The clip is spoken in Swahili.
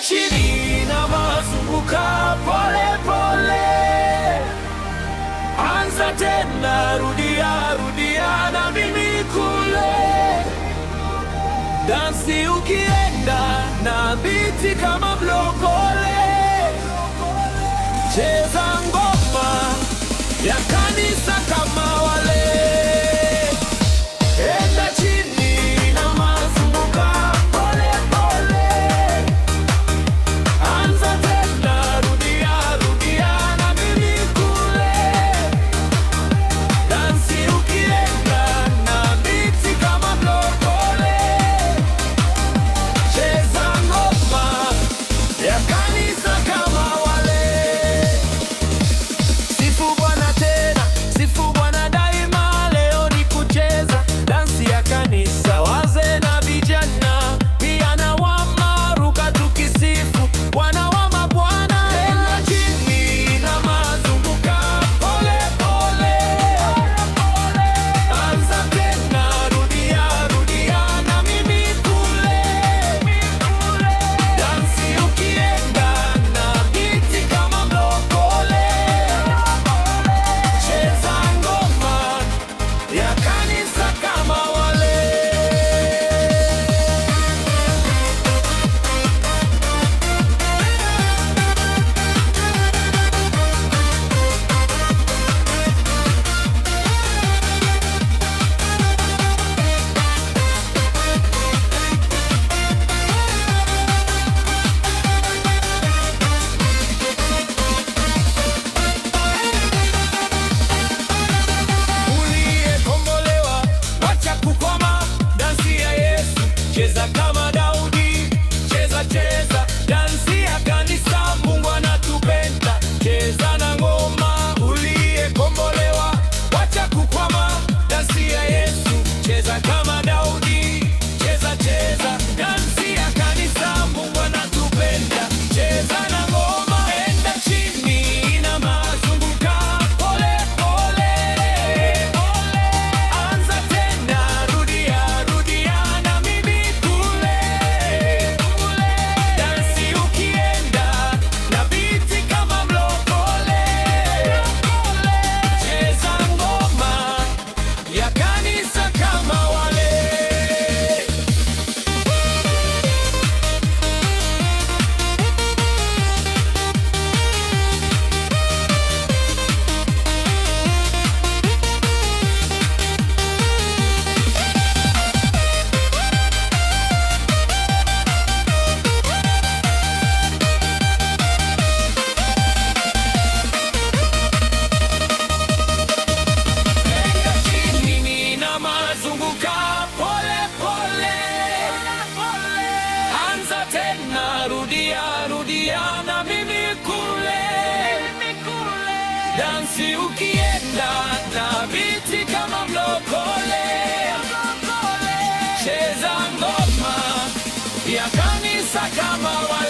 chini na mazunguka pole pole, anza tena, rudia rudia na mimi kule, dansi ukienda na biti kama mlokole, cheza ngoma ya kanisa kama wale. Enda chini na mazunguka pole pole, anza tena, rudia rudia na mimi kule, dansi ukienda na biti kama mlokole, cheza ngoma ya kanisa kama wale. Sifu Bwana tena, sifu Bwana daima, leo ni kucheza dansi ya kanisa, wazee na vijana, pia na wama, ruka tukisifu Bwana wa mabwana. Enda chini na mazunguka pole pole, anza tena, rudia rudia na mimi kule, dansi ukienda na biti kama mlokole, cheza ngoma ya kanisa kama wale. Uliyekombolewa, wacha kukoma, dansi ya Yesu, cheza kama Daudi, cheza cheza, dansi ya kanisa, Mungu anatupenda, cheza na ngoma. Uliyekombolewa, wacha kukoma, dansi ya Yesu, cheza kama Daudi, cheza cheza, dansi ya kanisa, Mungu anatupenda, cheza na ngoma. Enda chini na mazunguka pole pole, anza tena, rudia rudia na mimi kule, dansi ukienda na biti kama mlokole, cheza ngoma ya kanisa kama wale. Enda chini na mazunguka pole pole, anza tena, rudia rudia na mimi kule, dansi ukienda na biti kama mlokole, cheza ngoma ya kanisa kama wale.